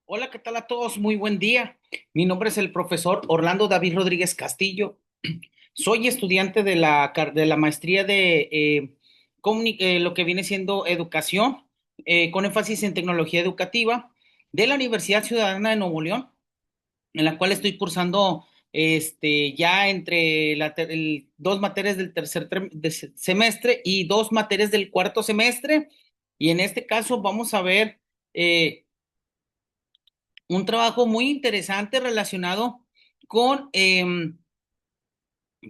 Hola, ¿qué tal a todos? Muy buen día. Mi nombre es el profesor Orlando David Rodríguez Castillo. Soy estudiante de la maestría de lo que viene siendo educación, con énfasis en tecnología educativa, de la Universidad Ciudadana de Nuevo León, en la cual estoy cursando ya entre dos materias del semestre y dos materias del cuarto semestre. Y en este caso vamos a ver eh, un trabajo muy interesante relacionado con,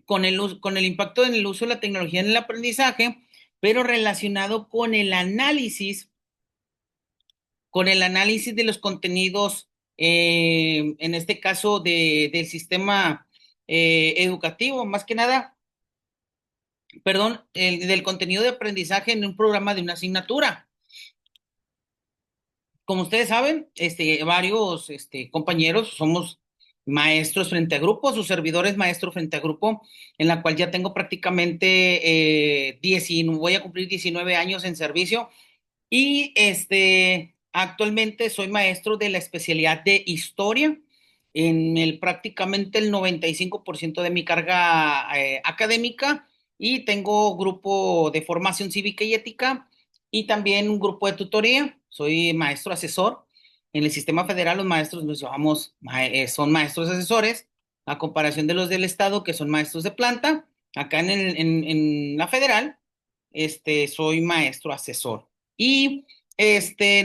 con el impacto en el uso de la tecnología en el aprendizaje, pero relacionado con el análisis de los contenidos, en este caso del sistema educativo, más que nada, perdón, del contenido de aprendizaje en un programa de una asignatura. Como ustedes saben, varios compañeros somos maestros frente a grupo, su servidor es maestro frente a grupo, en la cual ya tengo prácticamente 19, voy a cumplir 19 años en servicio y actualmente soy maestro de la especialidad de historia en prácticamente el 95% de mi carga académica, y tengo grupo de formación cívica y ética y también un grupo de tutoría. Soy maestro asesor. En el sistema federal los maestros nos llamamos, son maestros asesores, a comparación de los del estado que son maestros de planta. Acá en la federal, soy maestro asesor. Y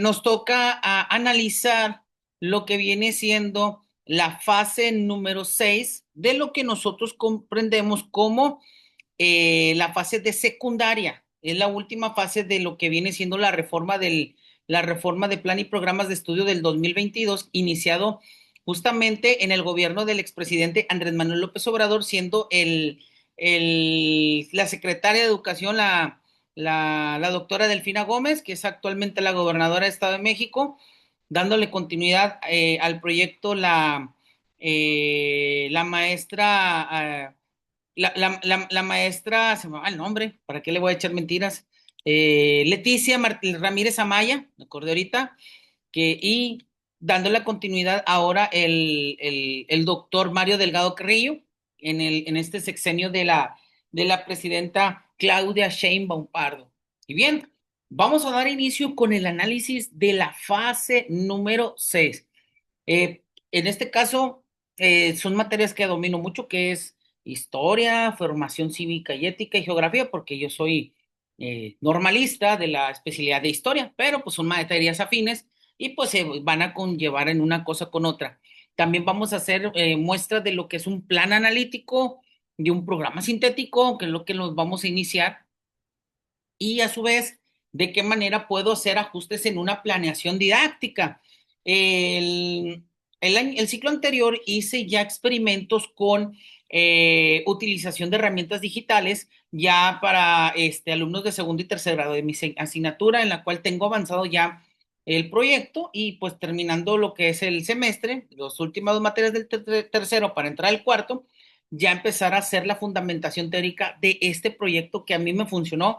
nos toca analizar lo que viene siendo la fase número 6 de lo que nosotros comprendemos como la fase de secundaria. Es la última fase de lo que viene siendo la reforma de plan y programas de estudio del 2022, iniciado justamente en el gobierno del expresidente Andrés Manuel López Obrador, siendo la secretaria de Educación, la doctora Delfina Gómez, que es actualmente la gobernadora de Estado de México, dándole continuidad al proyecto la maestra la maestra, se me va el nombre, ¿para qué le voy a echar mentiras? Leticia Ramírez Amaya, me acordé ahorita, y dando la continuidad ahora el doctor Mario Delgado Carrillo en este sexenio de la presidenta Claudia Sheinbaum Pardo. Y bien, vamos a dar inicio con el análisis de la fase número 6. En este caso, son materias que domino mucho, que es historia, formación cívica y ética y geografía, porque yo soy normalista de la especialidad de historia, pero pues son materias afines y pues se van a conllevar en una cosa con otra. También vamos a hacer muestras de lo que es un plan analítico, de un programa sintético, que es lo que nos vamos a iniciar, y a su vez, de qué manera puedo hacer ajustes en una planeación didáctica. El, el ciclo anterior hice ya experimentos con utilización de herramientas digitales ya para alumnos de segundo y tercer grado de mi asignatura, en la cual tengo avanzado ya el proyecto, y pues terminando lo que es el semestre, las últimas dos materias del tercero para entrar al cuarto, ya empezar a hacer la fundamentación teórica de este proyecto que a mí me funcionó,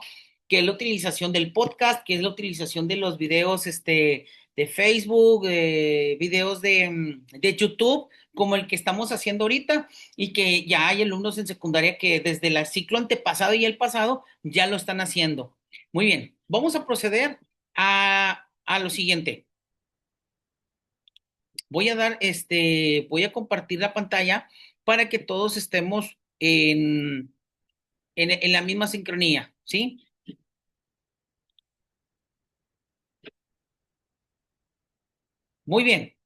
que es la utilización del podcast, que es la utilización de los videos de Facebook, videos de YouTube, como el que estamos haciendo ahorita, y que ya hay alumnos en secundaria que desde el ciclo antepasado y el pasado ya lo están haciendo. Muy bien, vamos a proceder a lo siguiente. Voy a compartir la pantalla para que todos estemos en la misma sincronía, ¿sí? Muy bien.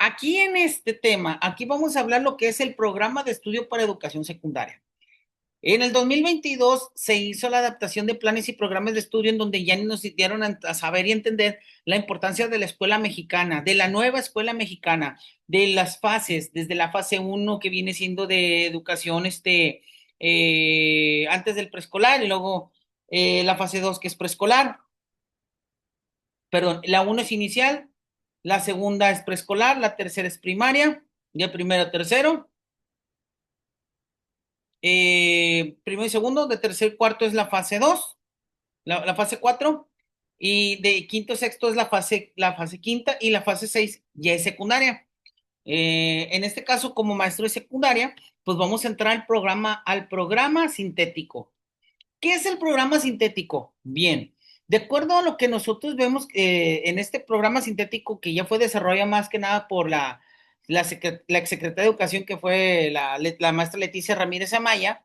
Aquí en este tema, aquí vamos a hablar lo que es el programa de estudio para educación secundaria. En el 2022 se hizo la adaptación de planes y programas de estudio en donde ya nos dieron a saber y entender la importancia de la escuela mexicana, de la nueva escuela mexicana, de las fases, desde la fase uno que viene siendo de educación antes del preescolar, y luego la fase 2 que es preescolar. Perdón, la uno es inicial, la segunda es preescolar, la tercera es primaria, de primero a tercero, primero y segundo, de tercer y cuarto es la fase 2, la fase 4, Y de quinto a sexto es la fase quinta y la fase 6 ya es secundaria. En este caso, como maestro de secundaria, pues vamos a entrar al programa sintético. ¿Qué es el programa sintético? Bien, de acuerdo a lo que nosotros vemos en este programa sintético que ya fue desarrollado más que nada por la exsecretaria de Educación, que fue la maestra Leticia Ramírez Amaya,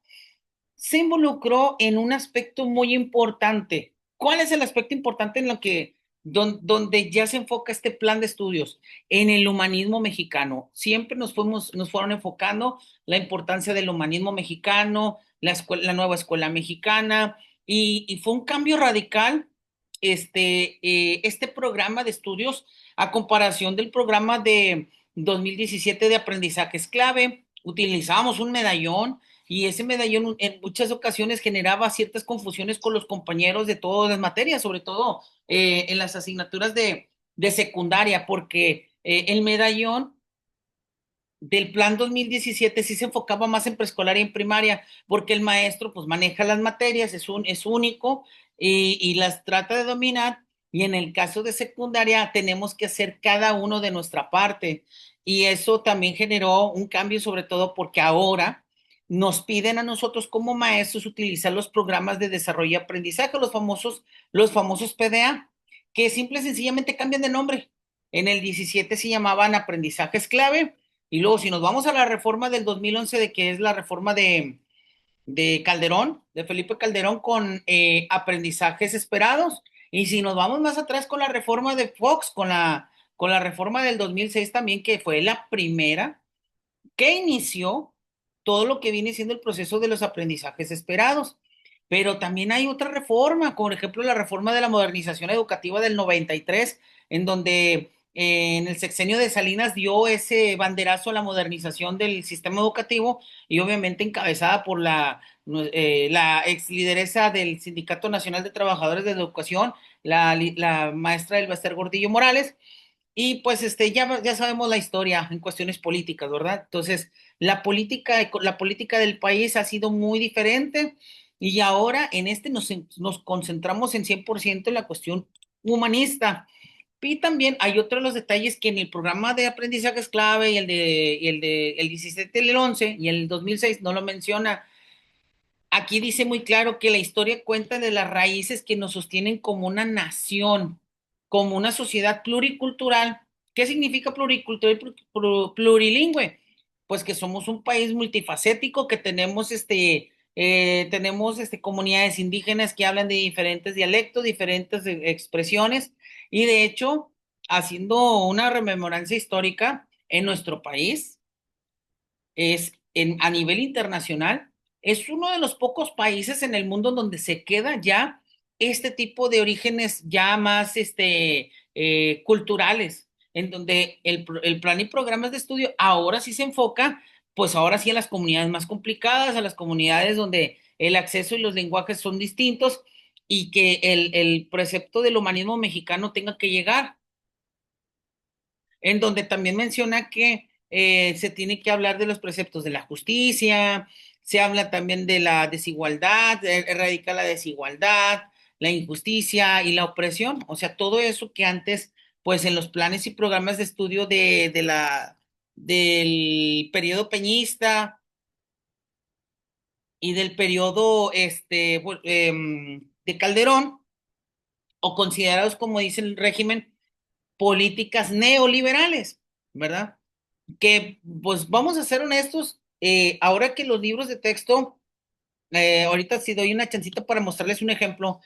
se involucró en un aspecto muy importante. ¿Cuál es el aspecto importante en lo que, donde ya se enfoca este plan de estudios? En el humanismo mexicano. Siempre nos fueron enfocando la importancia del humanismo mexicano, la nueva escuela mexicana, y fue un cambio radical este programa de estudios a comparación del programa de 2017 de aprendizajes clave. Utilizábamos un medallón y ese medallón en muchas ocasiones generaba ciertas confusiones con los compañeros de todas las materias, sobre todo en las asignaturas de secundaria, porque el medallón del plan 2017 sí se enfocaba más en preescolar y en primaria, porque el maestro pues maneja las materias, es único y las trata de dominar, y en el caso de secundaria tenemos que hacer cada uno de nuestra parte, y eso también generó un cambio, sobre todo porque ahora nos piden a nosotros como maestros utilizar los programas de desarrollo y aprendizaje, los famosos PDA, que simple y sencillamente cambian de nombre. En el 17 se llamaban aprendizajes clave, y luego, si nos vamos a la reforma del 2011, de que es la reforma de Calderón, de Felipe Calderón, con aprendizajes esperados, y si nos vamos más atrás con la reforma de Fox, con la reforma del 2006 también, que fue la primera que inició todo lo que viene siendo el proceso de los aprendizajes esperados. Pero también hay otra reforma, como por ejemplo la reforma de la modernización educativa del 93, en donde en el sexenio de Salinas dio ese banderazo a la modernización del sistema educativo, y obviamente encabezada por la ex lideresa del Sindicato Nacional de Trabajadores de la Educación, la maestra Elbester Gordillo Morales. Y pues ya sabemos la historia en cuestiones políticas, ¿verdad? Entonces, la política del país ha sido muy diferente, y ahora en nos concentramos en 100% en la cuestión humanista. Y también hay otros de los detalles que en el programa de aprendizaje es clave, el 17, el 11 y el 2006 no lo menciona. Aquí dice muy claro que la historia cuenta de las raíces que nos sostienen como una nación, como una sociedad pluricultural. ¿Qué significa pluricultural y plurilingüe? Pues que somos un país multifacético, que tenemos comunidades indígenas que hablan de diferentes dialectos, diferentes expresiones, y de hecho, haciendo una rememorancia histórica en nuestro país, a nivel internacional, es uno de los pocos países en el mundo donde se queda ya este tipo de orígenes ya más culturales, en donde el plan y programas de estudio ahora sí se enfoca, pues ahora sí a las comunidades más complicadas, a las comunidades donde el acceso y los lenguajes son distintos, y que el precepto del humanismo mexicano tenga que llegar, en donde también menciona que se tiene que hablar de los preceptos de la justicia, se habla también de la desigualdad, erradicar la desigualdad, la injusticia y la opresión, o sea, todo eso que antes, pues en los planes y programas de estudio del periodo peñista y del periodo de Calderón, o considerados, como dice el régimen, políticas neoliberales, ¿verdad? Que, pues vamos a ser honestos, ahora que los libros de texto, ahorita si doy una chancita para mostrarles un ejemplo,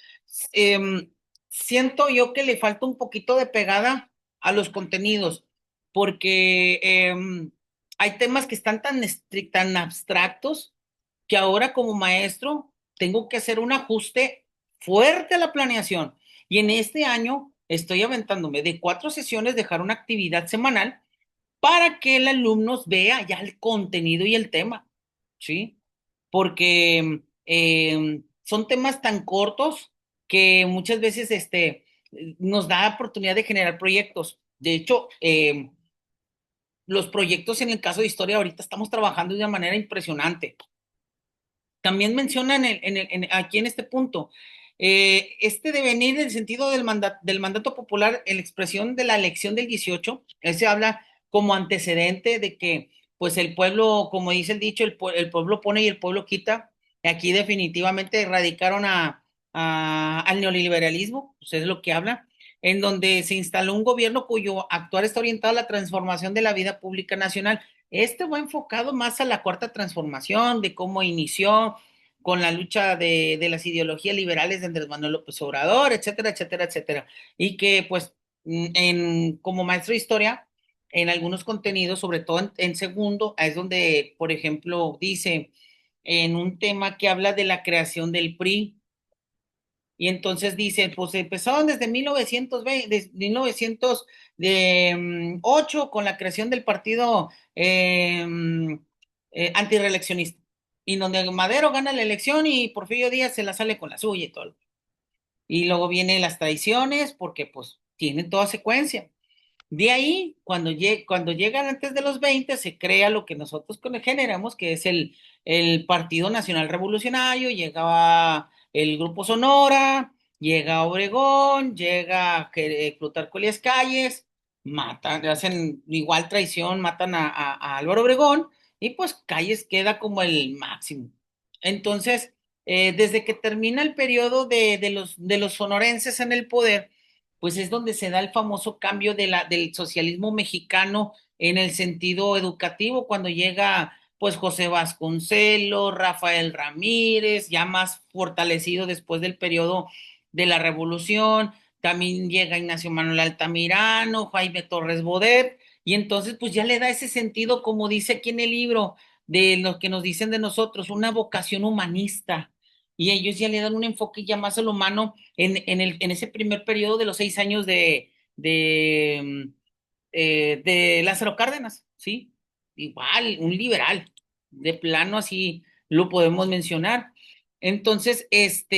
eh, siento yo que le falta un poquito de pegada a los contenidos, porque hay temas que están tan abstractos, que ahora como maestro tengo que hacer un ajuste fuerte a la planeación. Y en este año estoy aventándome de 4 sesiones, dejar una actividad semanal para que el alumno vea ya el contenido y el tema, ¿sí? Porque son temas tan cortos que muchas veces nos da oportunidad de generar proyectos. De hecho, los proyectos en el caso de historia ahorita estamos trabajando de una manera impresionante. También mencionan aquí en este punto, Este devenir del sentido del mandato popular en la expresión de la elección del 18, él se habla como antecedente de que, pues el pueblo, como dice el dicho, el pueblo pone y el pueblo quita. Aquí definitivamente erradicaron al neoliberalismo, pues es lo que habla, en donde se instaló un gobierno cuyo actuar está orientado a la transformación de la vida pública nacional. Este va enfocado más a la cuarta transformación, de cómo inició con la lucha de las ideologías liberales de Andrés Manuel López Obrador, etcétera, etcétera, etcétera. Y que pues como maestro de historia, en algunos contenidos, sobre todo en segundo, es donde, por ejemplo, dice en un tema que habla de la creación del PRI, y entonces dice, pues empezaron desde 1920, desde 1908 con la creación del partido antireeleccionista, y donde Madero gana la elección y Porfirio Díaz se la sale con la suya y todo. Y luego vienen las traiciones, porque pues tienen toda secuencia. De ahí, cuando llegan antes de los 20 se crea lo que nosotros generamos, que es el Partido Nacional Revolucionario, llegaba el Grupo Sonora, llega Obregón, llega Plutarco Elías Calles, matan, hacen igual traición, matan a Álvaro Obregón, y pues Calles queda como el máximo. Entonces, desde que termina el periodo de los sonorenses en el poder, pues es donde se da el famoso cambio del socialismo mexicano en el sentido educativo, cuando llega pues José Vasconcelos, Rafael Ramírez, ya más fortalecido después del periodo de la Revolución, también llega Ignacio Manuel Altamirano, Jaime Torres Bodet, y entonces pues ya le da ese sentido, como dice aquí en el libro, de lo que nos dicen de nosotros, una vocación humanista, y ellos ya le dan un enfoque ya más al humano en ese primer periodo de los 6 años de Lázaro Cárdenas, ¿sí? Igual, un liberal, de plano así lo podemos mencionar. Entonces, esa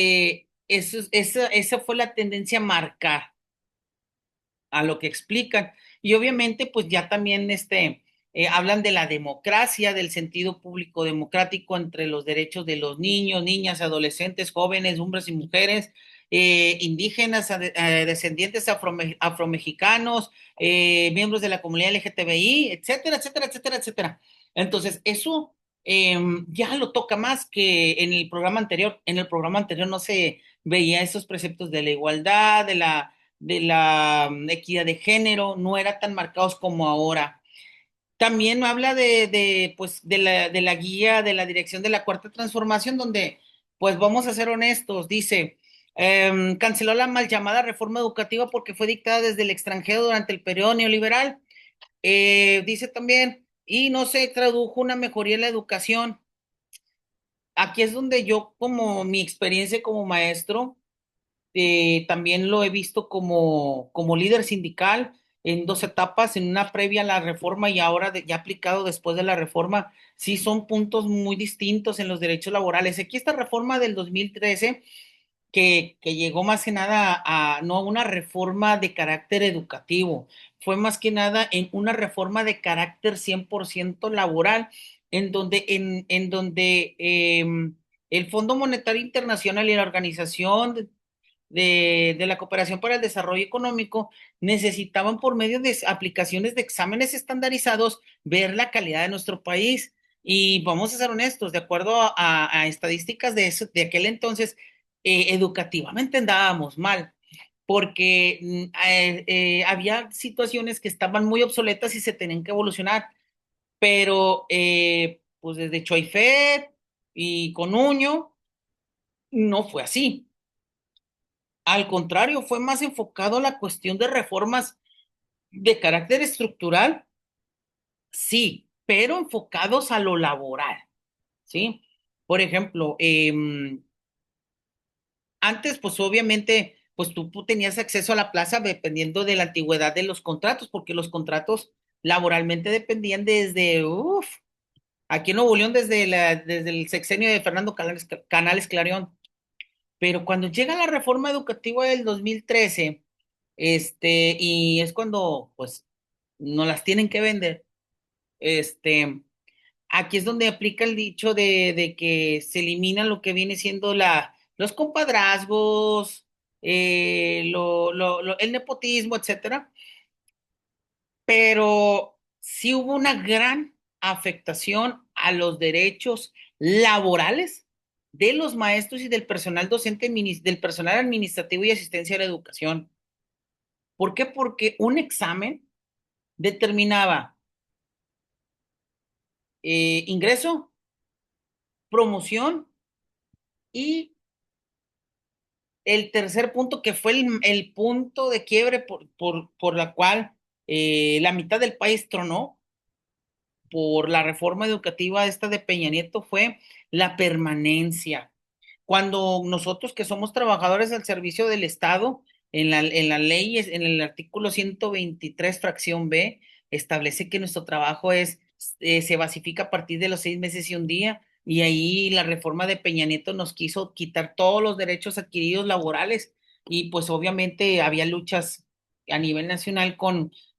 fue la tendencia a marcar a lo que explican. Y obviamente, pues ya también hablan de la democracia, del sentido público democrático entre los derechos de los niños, niñas, adolescentes, jóvenes, hombres y mujeres, indígenas, descendientes afromexicanos, miembros de la comunidad LGTBI, etcétera, etcétera, etcétera, etcétera. Entonces, eso ya lo toca más que en el programa anterior. En el programa anterior no se veía esos preceptos de la igualdad, de la equidad de género, no eran tan marcados como ahora. También habla pues, de la guía, de la dirección de la cuarta transformación, donde, pues vamos a ser honestos, dice, canceló la mal llamada reforma educativa porque fue dictada desde el extranjero durante el periodo neoliberal. Dice también, y no se tradujo una mejoría en la educación. Aquí es donde yo, como mi experiencia como maestro, también lo he visto como líder sindical en dos etapas, en una previa a la reforma y ahora ya aplicado después de la reforma. Sí, son puntos muy distintos en los derechos laborales. Aquí esta reforma del 2013 que llegó más que nada no a una reforma de carácter educativo, fue más que nada en una reforma de carácter 100% laboral, en donde el Fondo Monetario Internacional y la Organización de la Cooperación para el Desarrollo Económico necesitaban, por medio de aplicaciones de exámenes estandarizados, ver la calidad de nuestro país. Y vamos a ser honestos, de acuerdo a estadísticas de aquel entonces, educativamente andábamos mal, porque había situaciones que estaban muy obsoletas y se tenían que evolucionar, pero pues desde Choifet y Conuño no fue así. Al contrario, fue más enfocado a la cuestión de reformas de carácter estructural, sí, pero enfocados a lo laboral, ¿sí? Por ejemplo, antes, pues obviamente, pues tú tenías acceso a la plaza dependiendo de la antigüedad de los contratos, porque los contratos laboralmente dependían aquí en Nuevo León, desde el sexenio de Fernando Canales Clarión. Pero cuando llega la reforma educativa del 2013, y es cuando, pues, no las tienen que vender, aquí es donde aplica el dicho de que se elimina lo que viene siendo los compadrazgos, el nepotismo, etcétera, pero sí hubo una gran afectación a los derechos laborales de los maestros y del personal docente, del personal administrativo y asistencia a la educación. ¿Por qué? Porque un examen determinaba ingreso, promoción y el tercer punto, que fue el punto de quiebre por la cual la mitad del país tronó por la reforma educativa esta de Peña Nieto, fue la permanencia. Cuando nosotros que somos trabajadores al servicio del Estado, en la ley, en el artículo 123, fracción B, establece que nuestro trabajo se basifica a partir de los 6 meses y un día, y ahí la reforma de Peña Nieto nos quiso quitar todos los derechos adquiridos laborales, y pues obviamente había luchas a nivel nacional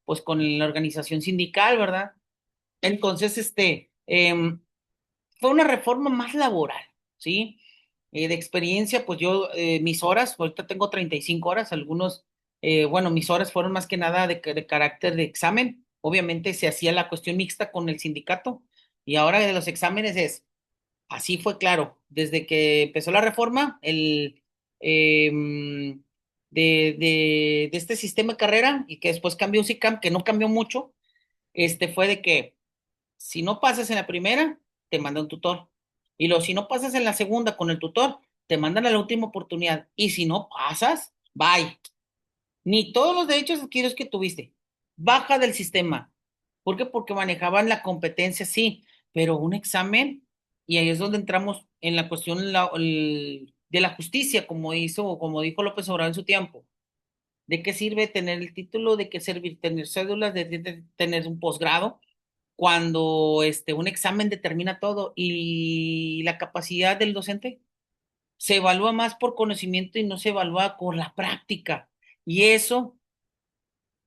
pues con la organización sindical, ¿verdad? Entonces, fue una reforma más laboral, ¿sí? De experiencia, pues yo, mis horas, ahorita tengo 35 horas, bueno, mis horas fueron más que nada de carácter de examen. Obviamente se hacía la cuestión mixta con el sindicato y ahora de los exámenes así fue claro, desde que empezó la reforma, em, de este sistema de carrera y que después cambió SICAM, que no cambió mucho, fue de que si no pasas en la primera, te manda un tutor. Y luego, si no pasas en la segunda con el tutor, te mandan a la última oportunidad. Y si no pasas, bye. Ni todos los derechos adquiridos que tuviste. Baja del sistema. ¿Por qué? Porque manejaban la competencia, sí, pero un examen, y ahí es donde entramos en la cuestión de la justicia, como dijo López Obrador en su tiempo. ¿De qué sirve tener el título? ¿De qué servir tener cédulas? ¿De tener un posgrado? Cuando un examen determina todo y la capacidad del docente se evalúa más por conocimiento y no se evalúa por la práctica. Y eso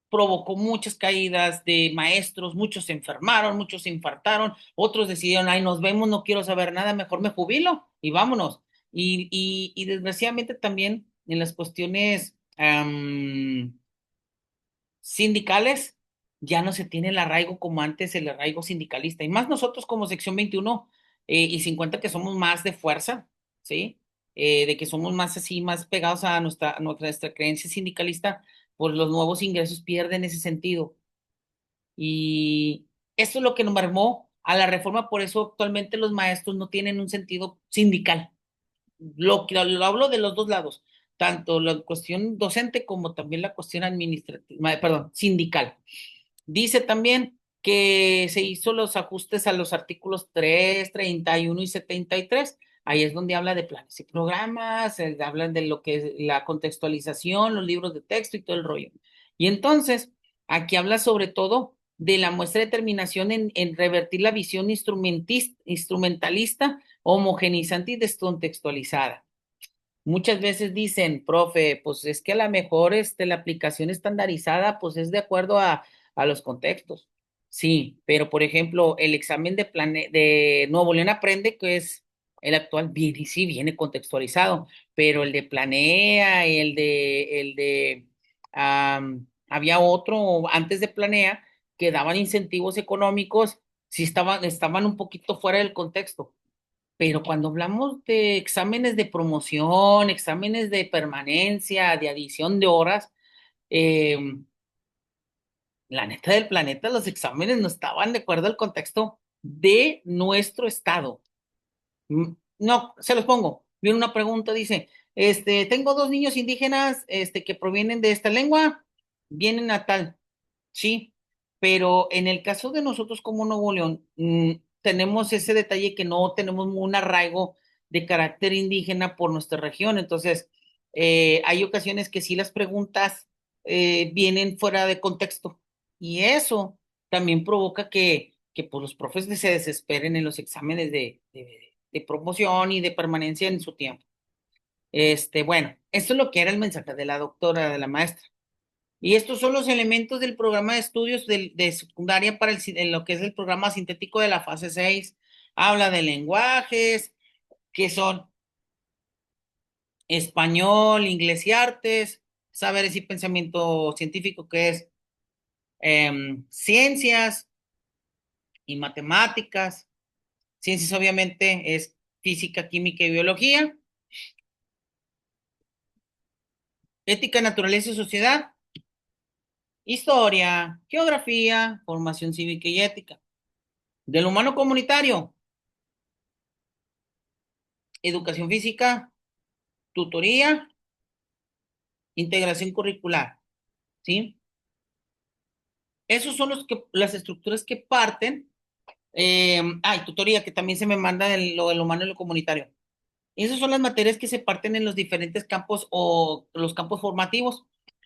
provocó muchas caídas de maestros, muchos se enfermaron, muchos se infartaron, otros decidieron, ay, nos vemos, no quiero saber nada, mejor me jubilo y vámonos. Y desgraciadamente también en las cuestiones sindicales, ya no se tiene el arraigo como antes, el arraigo sindicalista. Y más nosotros como sección 21 y 50 que somos más de fuerza, ¿sí? De que somos más así, más pegados a nuestra creencia sindicalista, pues los nuevos ingresos pierden ese sentido. Y eso es lo que nos marmó a la reforma, por eso actualmente los maestros no tienen un sentido sindical. Lo hablo de los dos lados, tanto la cuestión docente como también la cuestión administrativa, perdón, sindical. Dice también que se hizo los ajustes a los artículos 3, 31 y 73. Ahí es donde habla de planes y programas, hablan de lo que es la contextualización, los libros de texto y todo el rollo. Y entonces, aquí habla sobre todo de la muestra de determinación en revertir la visión instrumentalista, homogenizante y descontextualizada. Muchas veces dicen, profe, pues es que a lo mejor la aplicación estandarizada pues es de acuerdo a los contextos. Sí, pero por ejemplo, el examen de Nuevo León Aprende, que es el actual, viene, sí, viene contextualizado, pero el de Planea, había otro antes de Planea que daban incentivos económicos, sí estaban un poquito fuera del contexto. Pero cuando hablamos de exámenes de promoción, exámenes de permanencia, de adición de horas, eh, la neta del planeta, los exámenes no estaban de acuerdo al contexto de nuestro estado. No, se los pongo. Viene una pregunta, dice, tengo dos niños indígenas, que provienen de esta lengua, vienen a tal. Sí, pero en el caso de nosotros como Nuevo León, tenemos ese detalle que no tenemos un arraigo de carácter indígena por nuestra región. Entonces, hay ocasiones que sí las preguntas vienen fuera de contexto y eso también provoca que pues, los profes se desesperen en los exámenes de promoción y de permanencia en su tiempo. Bueno, esto es lo que era el mensaje de la doctora, de la maestra. Y estos son los elementos del programa de estudios de secundaria en lo que es el programa sintético de la fase 6. Habla de lenguajes, que son español, inglés y artes, saberes y pensamiento científico, que es ciencias y matemáticas. Ciencias obviamente es física, química y biología. Ética, naturaleza y sociedad. Historia, geografía, formación cívica y ética. Del humano comunitario, educación física, tutoría, integración curricular, ¿sí? Esos son las estructuras que parten. Tutoría, que también se me manda lo del humano y lo comunitario. Esas son las materias que se parten en los diferentes campos o los campos formativos.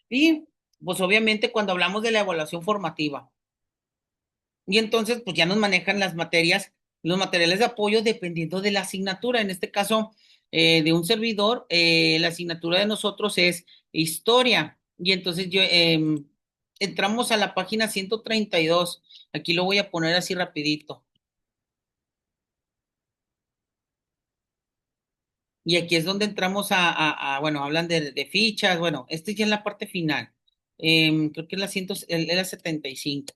Y pues obviamente cuando hablamos de la evaluación formativa, y entonces pues ya nos manejan las materias, los materiales de apoyo dependiendo de la asignatura. En este caso, de un servidor, la asignatura de nosotros es historia. Y entonces entramos a la página 132. Aquí lo voy a poner así rapidito. Y aquí es donde entramos bueno, hablan de fichas, bueno, este ya es la parte final. Creo que es la 75.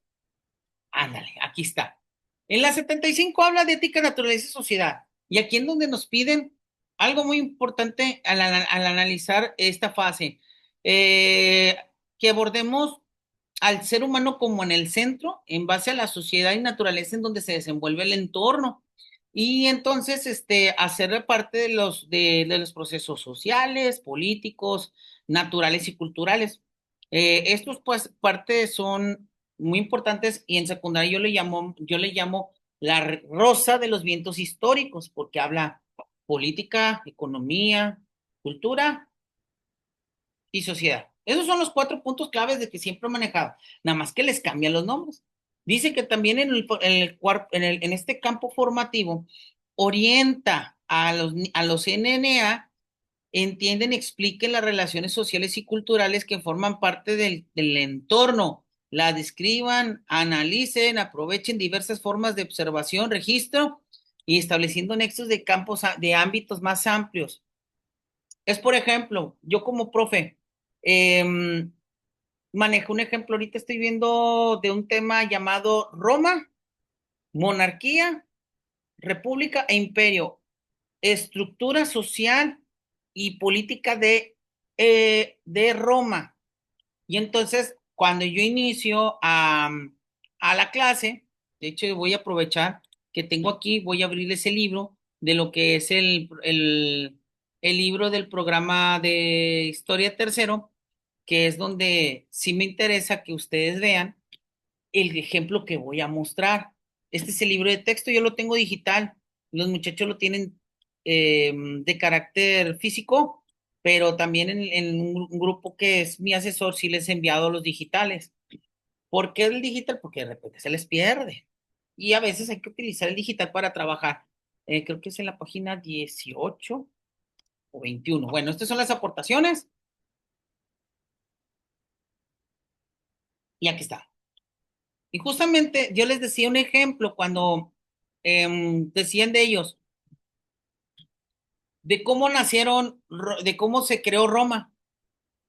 Ándale, aquí está. En la 75 habla de ética, naturaleza y sociedad. Y aquí es donde nos piden algo muy importante al analizar esta fase, eh, que abordemos al ser humano como en el centro, en base a la sociedad y naturaleza en donde se desenvuelve el entorno. Y entonces, hacer parte de los procesos sociales, políticos, naturales y culturales. Estos, pues, partes son muy importantes y en secundaria yo le llamo la rosa de los vientos históricos, porque habla política, economía, cultura y sociedad. Esos son los cuatro puntos claves de que siempre he manejado, nada más que les cambian los nombres. Dice que también en este campo formativo orienta a los NNA, entienden, expliquen las relaciones sociales y culturales que forman parte del entorno, la describan, analicen, aprovechen diversas formas de observación, registro y estableciendo nexos de campos, de ámbitos más amplios. Es, por ejemplo, yo como profe, em, manejo un ejemplo, ahorita estoy viendo de un tema llamado Roma, monarquía, república e imperio, estructura social y política de Roma. Y entonces, cuando yo inicio a la clase, de hecho voy a aprovechar que tengo aquí, voy a abrir ese libro de lo que es el libro del programa de Historia Tercero, que es donde sí me interesa que ustedes vean el ejemplo que voy a mostrar. Este es el libro de texto, yo lo tengo digital, los muchachos lo tienen de carácter físico, pero también en un grupo que es mi asesor sí les he enviado los digitales. ¿Por qué el digital? Porque de repente se les pierde. Y a veces hay que utilizar el digital para trabajar. Creo que es en la página 18 o 21. Bueno, estas son las aportaciones y aquí está. Y justamente yo les decía un ejemplo cuando decían de ellos, de cómo nacieron, de cómo se creó Roma.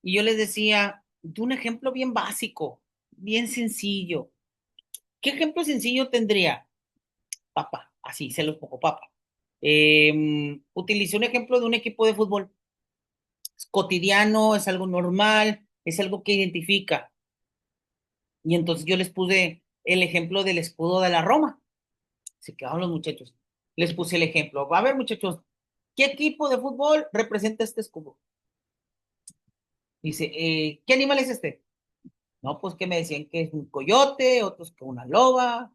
Y yo les decía, de un ejemplo bien básico, bien sencillo. ¿Qué ejemplo sencillo tendría? Papa, así se los pongo, papa. Utilicé un ejemplo de un equipo de fútbol. Es cotidiano, es algo normal, es algo que identifica. Y entonces yo les puse el ejemplo del escudo de la Roma. Se quedaron los muchachos. Les puse el ejemplo. A ver, muchachos, ¿qué equipo de fútbol representa este escudo? Dice, ¿qué animal es este? No, pues que me decían que es un coyote, otros que una loba.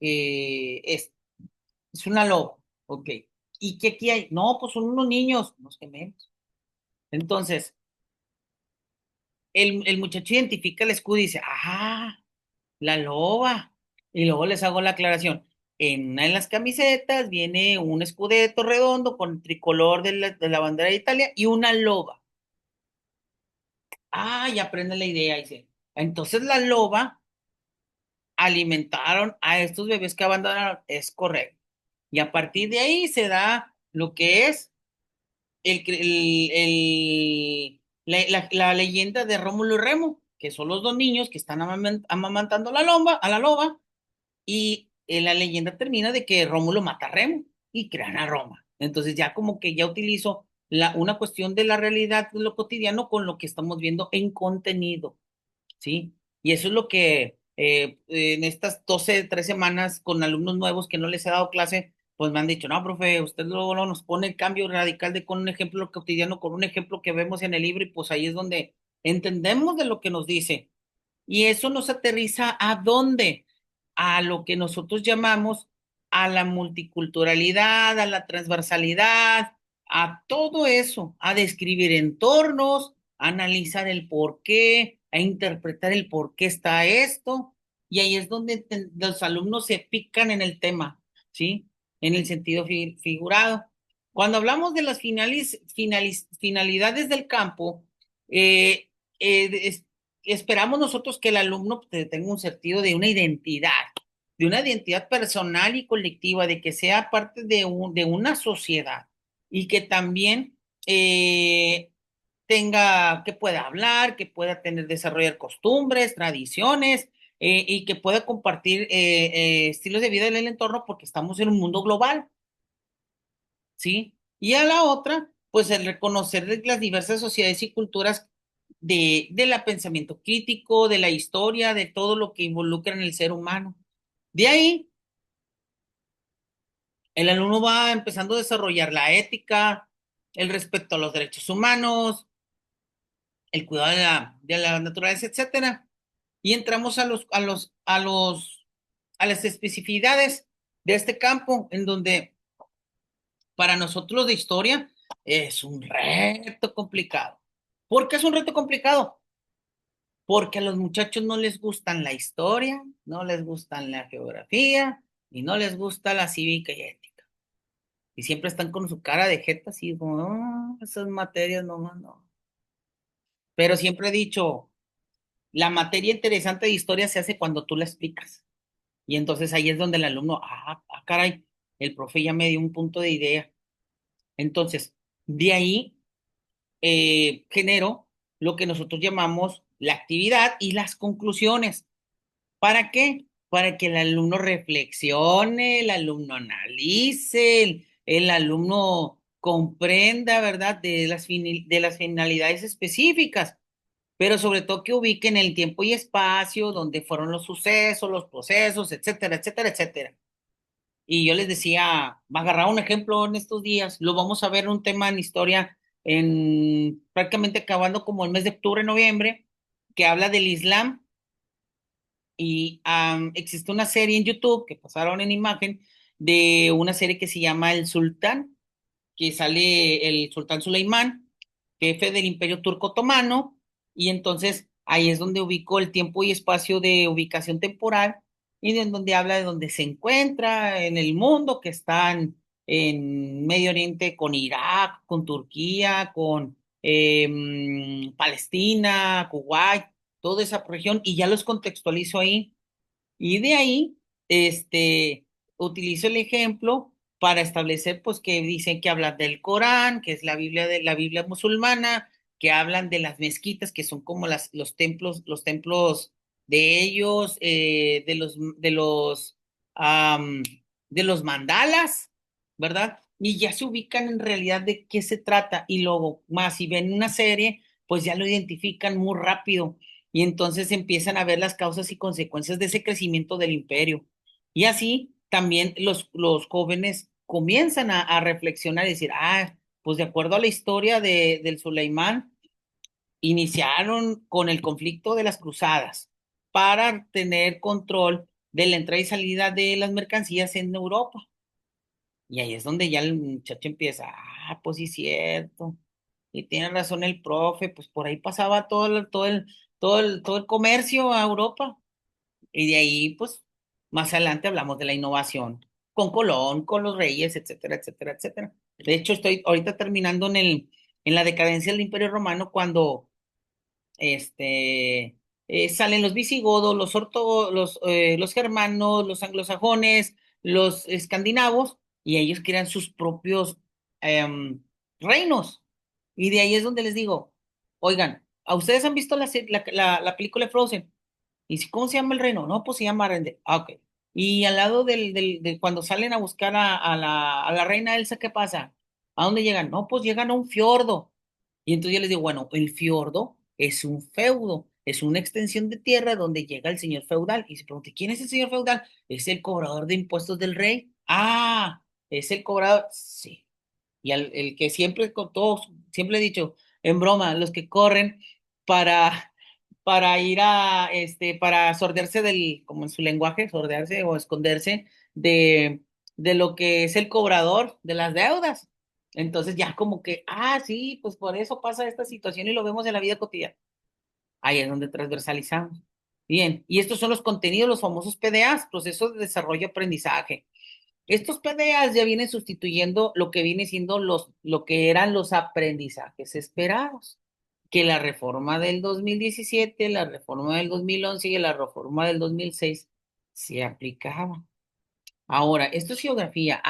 Es una loba. Ok. ¿Y qué aquí hay? No, pues son unos niños, unos gemelos. Entonces, el muchacho identifica el escudo y dice, la loba. Y luego les hago la aclaración. En una de las camisetas viene un escudeto redondo con el tricolor de la bandera de Italia y una loba. Ya aprende la idea, dice. Entonces la loba alimentaron a estos bebés que abandonaron, es correcto. Y a partir de ahí se da lo que es la leyenda de Rómulo y Remo, que son los dos niños que están amamantando a la loba, y la leyenda termina de que Rómulo mata a Remo y crean a Roma. Entonces ya como que ya utilizo una cuestión de la realidad de lo cotidiano con lo que estamos viendo en contenido. ¿Sí? Y eso es lo que en estas 12 3 semanas con alumnos nuevos que no les he dado clase, pues me han dicho, no, profe, usted luego nos pone el cambio radical de con un ejemplo cotidiano, con un ejemplo que vemos en el libro, y pues ahí es donde entendemos de lo que nos dice. Y eso nos aterriza ¿a dónde? A lo que nosotros llamamos a la multiculturalidad, a la transversalidad, a todo eso, a describir entornos, a analizar el por qué, a interpretar el por qué está esto. Y ahí es donde los alumnos se pican en el tema, ¿sí? En el sentido figurado. Cuando hablamos de las finalidades del campo, eh, eh, esperamos nosotros que el alumno tenga un sentido de una identidad personal y colectiva, de que sea parte de una sociedad y que también que pueda hablar, que pueda desarrollar costumbres, tradiciones, y que pueda compartir estilos de vida en el entorno porque estamos en un mundo global. ¿Sí? Y a la otra, pues el reconocer de las diversas sociedades y culturas de la pensamiento crítico, de la historia, de todo lo que involucra en el ser humano. De ahí, el alumno va empezando a desarrollar la ética, el respeto a los derechos humanos, el cuidado de la naturaleza, etcétera. Y entramos a las especificidades de este campo, en donde para nosotros de historia es un reto complicado. ¿Por qué es un reto complicado? Porque a los muchachos no les gustan la historia, no les gustan la geografía y no les gusta la cívica y ética. Y siempre están con su cara de jeta así como, "Oh, esas materias no, no, no". Pero siempre he dicho, la materia interesante de historia se hace cuando tú la explicas. Y entonces ahí es donde el alumno, caray, el profe ya me dio un punto de idea. Entonces, de ahí genero lo que nosotros llamamos la actividad y las conclusiones. ¿Para qué? Para que el alumno reflexione, el alumno analice, el alumno comprenda, ¿verdad?, de las finalidades específicas, pero sobre todo que ubiquen el tiempo y espacio, donde fueron los sucesos, los procesos, etcétera, etcétera, etcétera. Y yo les decía, va a agarrar un ejemplo en estos días, lo vamos a ver un tema en historia en prácticamente acabando como el mes de octubre, noviembre, que habla del Islam. Y existe una serie en YouTube que pasaron en imagen de una serie que se llama El Sultán, que sale el sultán Suleimán, jefe del Imperio Turco Otomano, y entonces ahí es donde ubicó el tiempo y espacio de ubicación temporal, y en donde habla de donde se encuentra en el mundo, que están en Medio Oriente con Irak, con Turquía, con Palestina, Kuwait, toda esa región, y ya los contextualizo ahí. Y de ahí, utilizo el ejemplo para establecer, pues, que dicen que hablan del Corán, que es la Biblia musulmana, que hablan de las mezquitas, que son como los templos de ellos, am, de los mandalas, ¿verdad? Y ya se ubican en realidad de qué se trata. Y luego, más si ven una serie, pues ya lo identifican muy rápido y entonces empiezan a ver las causas y consecuencias de ese crecimiento del imperio. Y así también los jóvenes comienzan a reflexionar y decir, pues de acuerdo a la historia del Suleimán, iniciaron con el conflicto de las cruzadas para tener control de la entrada y salida de las mercancías en Europa. Y ahí es donde ya el muchacho empieza, pues sí, cierto. Y tiene razón el profe, pues por ahí pasaba todo el comercio a Europa. Y de ahí, pues, más adelante hablamos de la innovación con Colón, con los reyes, etcétera, etcétera, etcétera. De hecho, estoy ahorita terminando en la decadencia del Imperio Romano cuando salen los visigodos, los germanos, los anglosajones, los escandinavos, y ellos crean sus propios reinos. Y de ahí es donde les digo, oigan, ¿a ustedes han visto la película de Frozen? ¿Y cómo se llama el reino? No, pues se llama Arendelle. Ah, ok. Y al lado de cuando salen a buscar a la reina Elsa, ¿qué pasa? ¿A dónde llegan? No, pues llegan a un fiordo. Y entonces yo les digo, bueno, el fiordo es un feudo, es una extensión de tierra donde llega el señor feudal. Y se pregunta, ¿quién es el señor feudal? Es el cobrador de impuestos del rey. Ah, es el cobrador. Sí. Y el que siempre con todos, siempre he dicho, en broma, los que corren para, para ir para sordearse como en su lenguaje, sordearse o esconderse de lo que es el cobrador de las deudas. Entonces ya como que, sí, pues por eso pasa esta situación y lo vemos en la vida cotidiana. Ahí es donde transversalizamos. Bien, y estos son los contenidos, los famosos PDAs, procesos de desarrollo aprendizaje. Estos PDAs ya vienen sustituyendo lo que viene siendo lo que eran los aprendizajes esperados, que la reforma del 2017, la reforma del 2011 y la reforma del 2006 se aplicaban. Ahora, esto es geografía.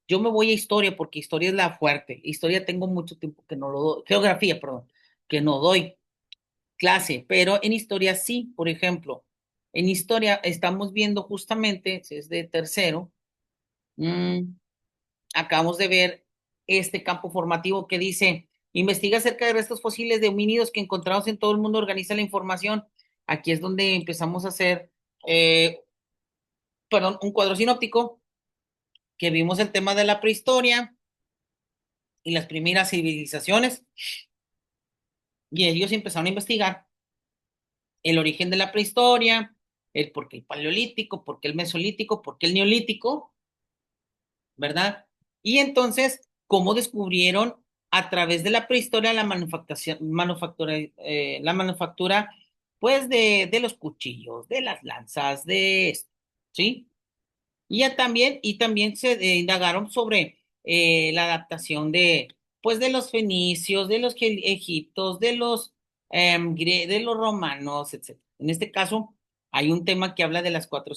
Yo me voy a historia porque historia es la fuerte. Historia tengo mucho tiempo que no lo doy. Geografía, perdón, que no doy clase, pero en historia sí, por ejemplo. En historia estamos viendo justamente, si es de tercero, mm, acabamos de ver este campo formativo que dice, investiga acerca de restos fósiles de homínidos que encontramos en todo el mundo, organiza la información. Aquí es donde empezamos a hacer, eh, perdón, un cuadro sinóptico, que vimos el tema de la prehistoria y las primeras civilizaciones, y ellos empezaron a investigar el origen de la prehistoria, el por qué el paleolítico, por qué el mesolítico, por qué el neolítico, ¿verdad? Y entonces, ¿cómo descubrieron a través de la prehistoria la manufactura, pues, de los cuchillos, de las lanzas, de esto, ¿sí? Y también se indagaron sobre la adaptación pues, de los fenicios, de los egiptos, de los romanos, etcétera. En este caso, hay un tema que habla de las cuatro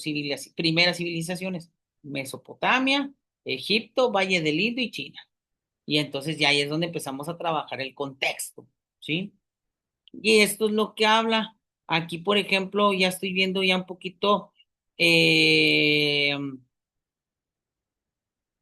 primeras civilizaciones: Mesopotamia, Egipto, Valle del Indo y China. Y entonces ya ahí es donde empezamos a trabajar el contexto, ¿sí? Y esto es lo que habla. Aquí, por ejemplo, ya estoy viendo ya un poquito eh,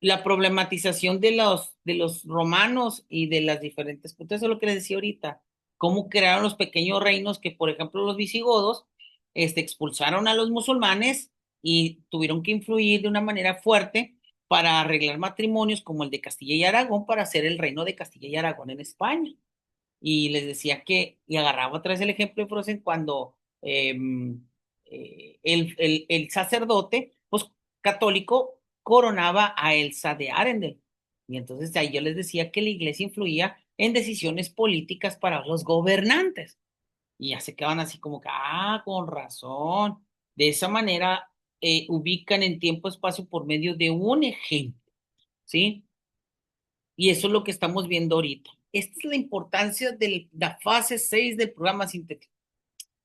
la problematización de los romanos y de las diferentes, pues eso es lo que les decía ahorita, cómo crearon los pequeños reinos que, por ejemplo, los visigodos, expulsaron a los musulmanes y tuvieron que influir de una manera fuerte para arreglar matrimonios como el de Castilla y Aragón para hacer el reino de Castilla y Aragón en España. Y les decía y agarraba otra vez el ejemplo de Frozen cuando el sacerdote, pues católico, coronaba a Elsa de Arendelle. Y entonces ahí yo les decía que la iglesia influía en decisiones políticas para los gobernantes. Y ya se quedaban así como que, con razón. De esa manera ubican en tiempo-espacio por medio de un ejemplo, ¿sí? Y eso es lo que estamos viendo ahorita. Esta es la importancia de la fase 6 del programa sintético.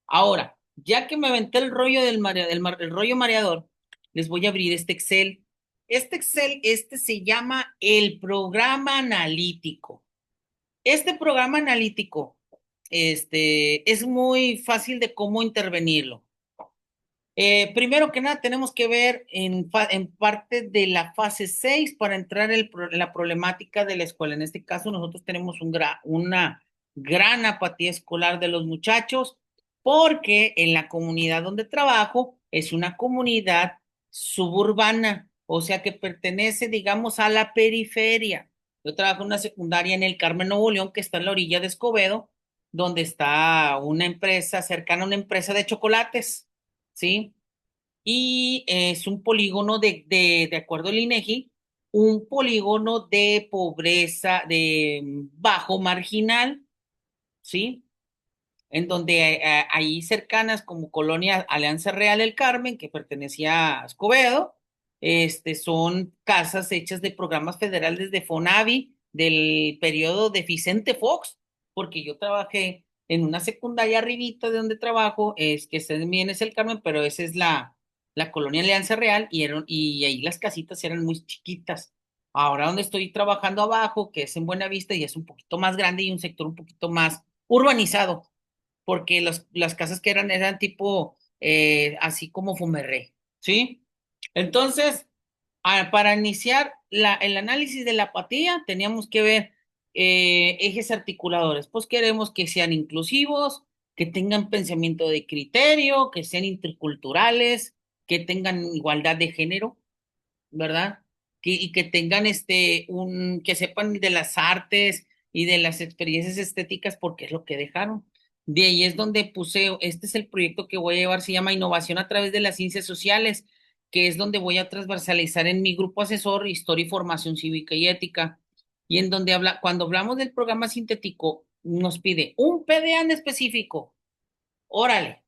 Ahora, ya que me aventé el rollo el rollo mareador, les voy a abrir este Excel. Este Excel, se llama el programa analítico. Este programa analítico, es muy fácil de cómo intervenirlo. Primero que nada, tenemos que ver en parte de la fase 6 para entrar en la problemática de la escuela. En este caso, nosotros tenemos una gran apatía escolar de los muchachos porque en la comunidad donde trabajo es una comunidad suburbana, o sea que pertenece, digamos, a la periferia. Yo trabajo en una secundaria en el Carmen, Nuevo León, que está en la orilla de Escobedo, donde está una empresa cercana a una empresa de chocolates. ¿Sí? Y es un polígono de acuerdo al INEGI, un polígono de pobreza, de bajo marginal, ¿sí? En donde ahí cercanas como Colonia Alianza Real El Carmen, que pertenecía a Escobedo, son casas hechas de programas federales de FONAVI del periodo de Vicente Fox, porque yo trabajé en una secundaria arribita de donde trabajo, es que también es El Carmen, pero esa es la Colonia Alianza Real, y ahí las casitas eran muy chiquitas. Ahora donde estoy trabajando abajo, que es en Buenavista y es un poquito más grande y un sector un poquito más urbanizado, porque las casas que eran tipo así como Fumerrey, ¿sí? Entonces, para iniciar el análisis de la apatía, teníamos que ver ejes articuladores. Pues queremos que sean inclusivos, que tengan pensamiento de criterio, que sean interculturales, que tengan igualdad de género, ¿verdad? Y que tengan que sepan de las artes y de las experiencias estéticas porque es lo que dejaron. De ahí es donde puse, este es el proyecto que voy a llevar, se llama Innovación a través de las ciencias sociales, que es donde voy a transversalizar en mi grupo asesor Historia y Formación Cívica y Ética. Y en donde cuando hablamos del programa sintético, nos pide un PDA en específico, órale.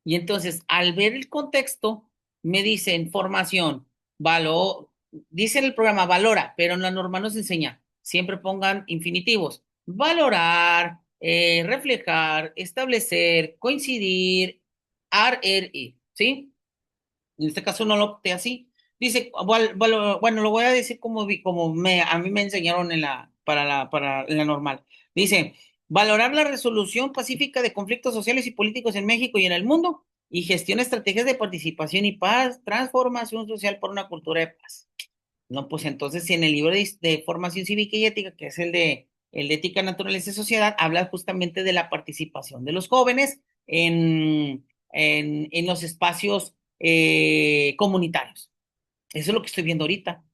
Y entonces, al ver el contexto, me dicen formación, valor, dice en el programa valora, pero en la norma nos enseña, siempre pongan infinitivos, valorar, reflejar, establecer, coincidir, ir, ¿sí? En este caso no lo opté así. Dice, bueno, lo voy a decir como a mí me enseñaron en la normal. Dice, valorar la resolución pacífica de conflictos sociales y políticos en México y en el mundo y gestiona estrategias de participación y paz, transformación social por una cultura de paz. No, pues entonces, si en el libro de formación cívica y ética, que es el de ética, naturaleza y sociedad, habla justamente de la participación de los jóvenes en los espacios comunitarios. Eso es lo que estoy viendo ahorita.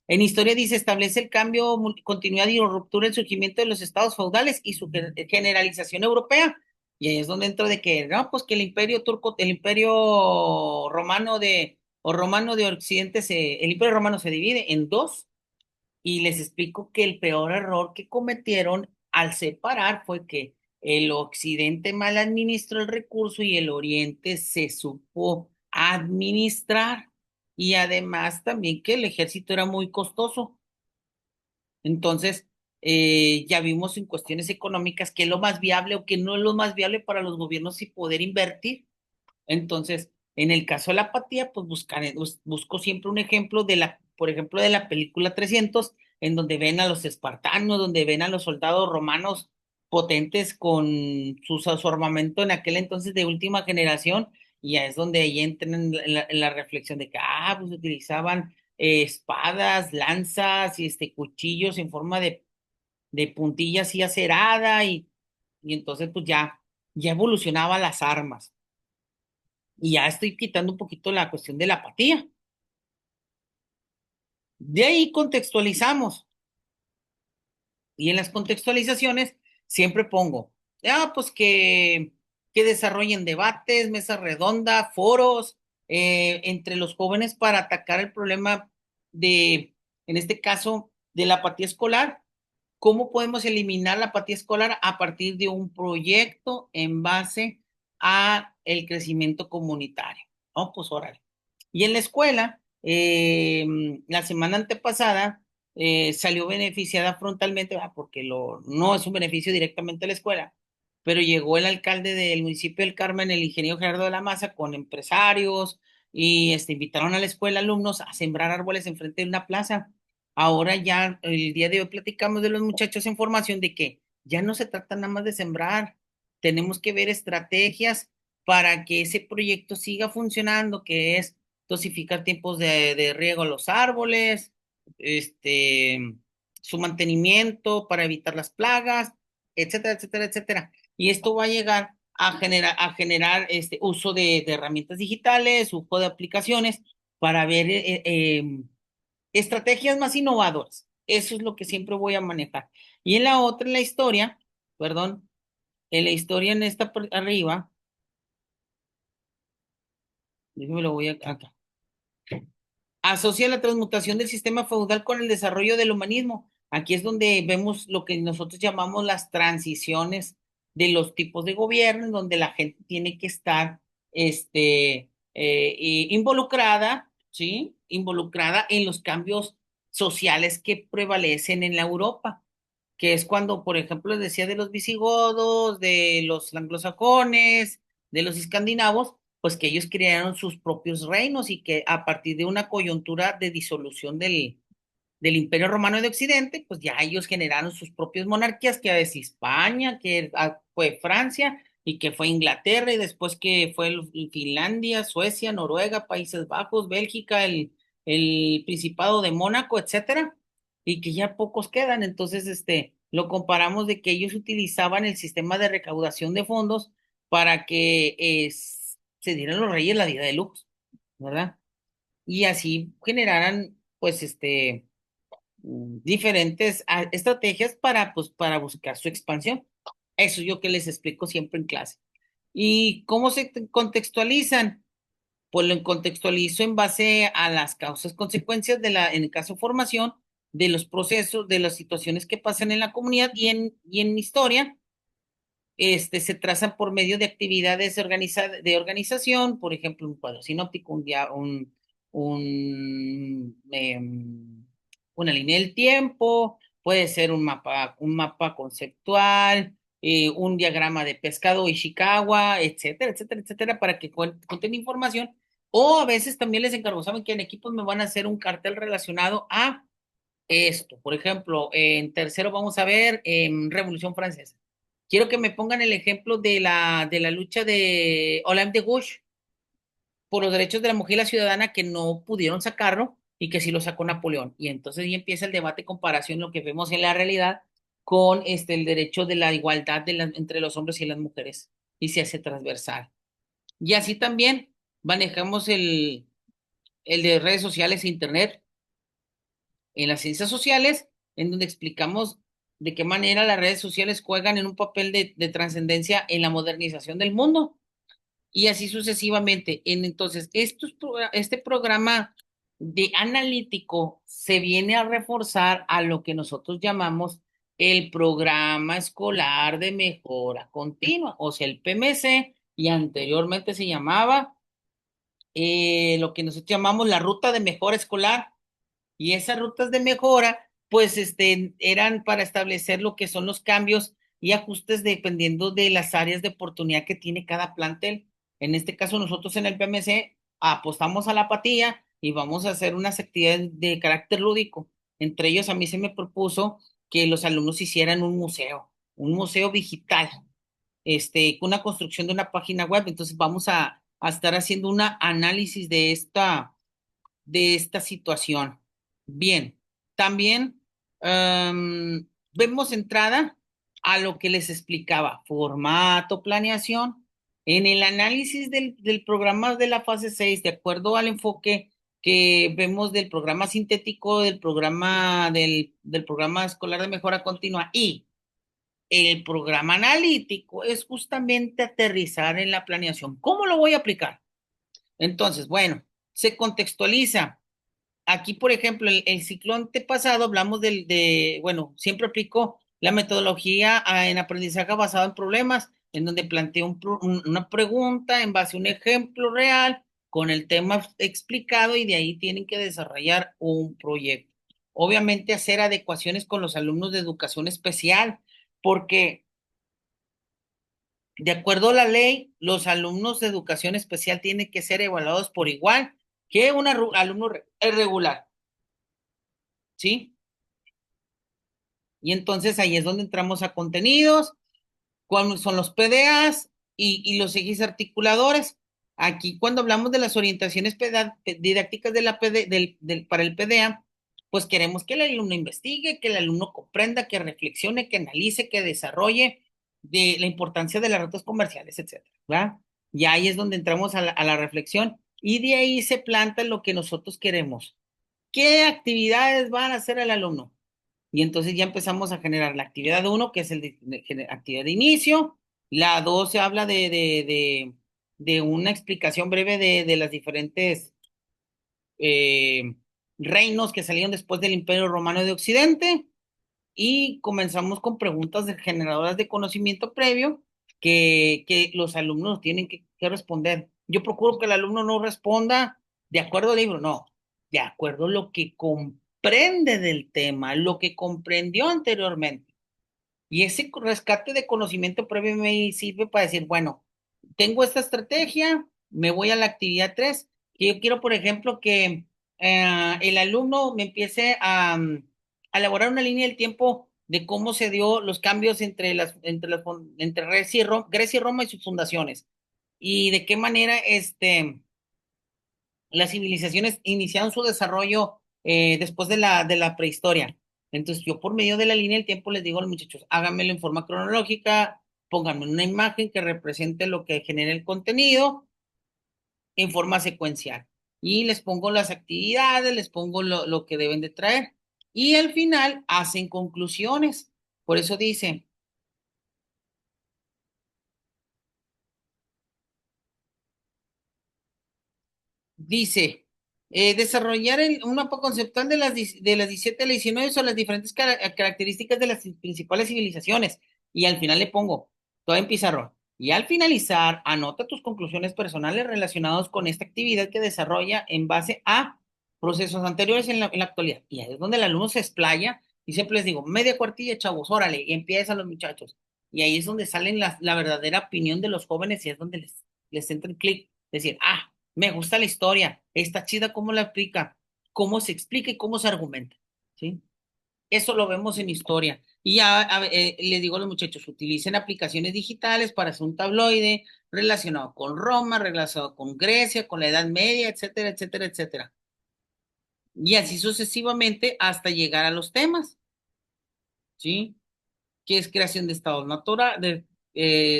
En historia dice, establece el cambio, continuidad y ruptura, el surgimiento de los estados feudales y su generalización europea. Y ahí es donde entro de que, no, pues que el imperio turco, el imperio romano o romano de Occidente, el imperio romano se divide en dos. Y les explico que el peor error que cometieron al separar fue que el Occidente mal administró el recurso y el Oriente se supo administrar. Y además también que el ejército era muy costoso. Entonces, ya vimos en cuestiones económicas que es lo más viable o que no es lo más viable para los gobiernos y poder invertir. Entonces, en el caso de la apatía, pues busco siempre un ejemplo por ejemplo, de la película 300, en donde ven a los espartanos, donde ven a los soldados romanos potentes con su armamento en aquel entonces de última generación, y ya es donde ahí entran en la reflexión de que, pues utilizaban espadas, lanzas y cuchillos en forma de puntilla así acerada, y entonces pues ya evolucionaba las armas. Y ya estoy quitando un poquito la cuestión de la apatía. De ahí contextualizamos. Y en las contextualizaciones siempre pongo, pues que desarrollen debates, mesa redonda, foros entre los jóvenes para atacar el problema en este caso, de la apatía escolar. ¿Cómo podemos eliminar la apatía escolar a partir de un proyecto en base a el crecimiento comunitario? No, pues órale. Y en la escuela, la semana antepasada, salió beneficiada frontalmente, porque no es un beneficio directamente a la escuela, pero llegó el alcalde del municipio del Carmen, el ingeniero Gerardo de la Maza, con empresarios y invitaron a la escuela alumnos a sembrar árboles enfrente de una plaza. Ahora ya, el día de hoy platicamos de los muchachos en formación de que ya no se trata nada más de sembrar, tenemos que ver estrategias para que ese proyecto siga funcionando, que es dosificar tiempos de riego a los árboles, este, su mantenimiento para evitar las plagas, etcétera, etcétera, etcétera. Y esto va a llegar a generar este uso de herramientas digitales, uso de aplicaciones para ver estrategias más innovadoras. Eso es lo que siempre voy a manejar. Y en la otra, en la historia, perdón, en la historia en esta arriba, déjeme lo voy acá. Asocia la transmutación del sistema feudal con el desarrollo del humanismo. Aquí es donde vemos lo que nosotros llamamos las transiciones de los tipos de gobierno, en donde la gente tiene que estar involucrada, ¿sí? Involucrada en los cambios sociales que prevalecen en la Europa, que es cuando, por ejemplo, les decía de los visigodos, de los anglosajones, de los escandinavos, pues que ellos crearon sus propios reinos y que a partir de una coyuntura de disolución del Imperio Romano de Occidente, pues ya ellos generaron sus propias monarquías, que es España, que fue Francia, y que fue Inglaterra, y después que fue Finlandia, Suecia, Noruega, Países Bajos, Bélgica, el Principado de Mónaco, etcétera, y que ya pocos quedan. Entonces, lo comparamos de que ellos utilizaban el sistema de recaudación de fondos para que se dieran los reyes la vida de lujos, ¿verdad? Y así generaran, pues, diferentes estrategias para, pues, para buscar su expansión. Eso yo que les explico siempre en clase. ¿Y cómo se contextualizan? Pues lo contextualizo en base a las causas, consecuencias en el caso formación, de los procesos, de las situaciones que pasan en la comunidad y en historia, se trazan por medio de actividades de organización, por ejemplo, un cuadro sinóptico, una línea del tiempo, puede ser un mapa conceptual, un diagrama de pescado Ishikawa, etcétera, etcétera, etcétera, para que cuenten información. O a veces también les encargo, saben que en equipos me van a hacer un cartel relacionado a esto. Por ejemplo, en tercero vamos a ver Revolución Francesa. Quiero que me pongan el ejemplo de la lucha de Olympe de Gouges por los derechos de la mujer y la ciudadana que no pudieron sacarlo y que sí lo sacó Napoleón. Y entonces ahí empieza el debate, comparación, lo que vemos en la realidad con el derecho de la igualdad entre los hombres y las mujeres y se hace transversal. Y así también manejamos el de redes sociales e internet en las ciencias sociales, en donde explicamos de qué manera las redes sociales juegan en un papel de trascendencia en la modernización del mundo y así sucesivamente. Entonces, este programa de analítico se viene a reforzar a lo que nosotros llamamos el programa escolar de mejora continua, o sea, el PMC, y anteriormente se llamaba lo que nosotros llamamos la ruta de mejora escolar, y esas rutas de mejora, pues, eran para establecer lo que son los cambios y ajustes dependiendo de las áreas de oportunidad que tiene cada plantel. En este caso, nosotros en el PMC apostamos a la apatía y vamos a hacer unas actividades de carácter lúdico. Entre ellos, a mí se me propuso que los alumnos hicieran un museo digital, con una construcción de una página web. Entonces, vamos a estar haciendo un análisis de esta situación. Bien, también vemos entrada a lo que les explicaba, formato, planeación. En el análisis del programa de la fase 6 de acuerdo al enfoque que vemos del programa sintético, del programa escolar de mejora continua y el programa analítico, es justamente aterrizar en la planeación. ¿Cómo lo voy a aplicar? Entonces, bueno, se contextualiza. Aquí, por ejemplo, el ciclo antepasado hablamos bueno, siempre aplico la metodología en aprendizaje basado en problemas, en donde planteo una pregunta en base a un ejemplo real con el tema explicado y de ahí tienen que desarrollar un proyecto. Obviamente hacer adecuaciones con los alumnos de educación especial, porque de acuerdo a la ley, los alumnos de educación especial tienen que ser evaluados por igual que un alumno regular. ¿Sí? Y entonces ahí es donde entramos a contenidos, cuáles son los PDAs y los ejes articuladores. Aquí cuando hablamos de las orientaciones didácticas de para el PDA, pues queremos que el alumno investigue, que el alumno comprenda, que reflexione, que analice, que desarrolle de la importancia de las rutas comerciales, etcétera, ¿verdad? Y ahí es donde entramos a la reflexión y de ahí se planta lo que nosotros queremos. ¿Qué actividades van a hacer el alumno? Y entonces ya empezamos a generar la actividad uno, que es actividad de inicio. La 2 se habla de una explicación breve de las diferentes eh, reinos que salieron después del Imperio Romano de Occidente. Y comenzamos con preguntas generadoras de conocimiento previo que los alumnos tienen que responder. Yo procuro que el alumno no responda de acuerdo al libro, no, de acuerdo a lo que comprende del tema, lo que comprendió anteriormente. Y ese rescate de conocimiento previo me sirve para decir, bueno, tengo esta estrategia, me voy a la actividad 3 que yo quiero, por ejemplo, que el alumno me empiece a elaborar una línea del tiempo de cómo se dio los cambios entre Grecia y Roma y sus fundaciones, y de qué manera las civilizaciones iniciaron su desarrollo después de la prehistoria. Entonces, yo por medio de la línea del tiempo les digo a los muchachos, háganmelo en forma cronológica, pónganme una imagen que represente lo que genera el contenido en forma secuencial. Y les pongo las actividades, les pongo lo que deben de traer. Y al final hacen conclusiones. Por eso dice, desarrollar un mapa conceptual de de las 17 a las 19 son las diferentes características de las principales civilizaciones. Y al final le pongo, todo en pizarrón. Y al finalizar, anota tus conclusiones personales relacionadas con esta actividad que desarrolla en base a procesos anteriores en la actualidad. Y ahí es donde el alumno se explaya y siempre les digo, media cuartilla, chavos, órale, y empiezan los muchachos. Y ahí es donde salen la verdadera opinión de los jóvenes y es donde les entra el clic. Decir, me gusta la historia, está chida cómo la explica, cómo se explica y cómo se argumenta, ¿sí? Eso lo vemos en historia. Y ya les digo a los muchachos, utilicen aplicaciones digitales para hacer un tabloide relacionado con Roma, relacionado con Grecia, con la Edad Media, etcétera, etcétera, etcétera. Y así sucesivamente hasta llegar a los temas, ¿sí? Que es creación de estados de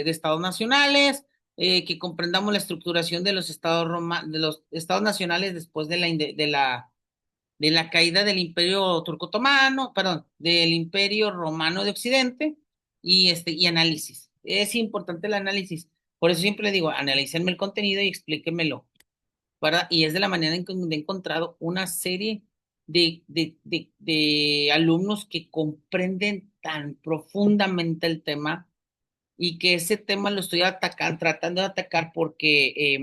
estados nacionales, que comprendamos la estructuración de los de los estados nacionales después de la caída del Imperio Turco Otomano, perdón, del Imperio Romano de Occidente, y análisis. Es importante el análisis. Por eso siempre le digo, analícenme el contenido y explíquenmelo, ¿verdad? Y es de la manera en que he encontrado una serie de alumnos que comprenden tan profundamente el tema y que ese tema lo estoy tratando de atacar porque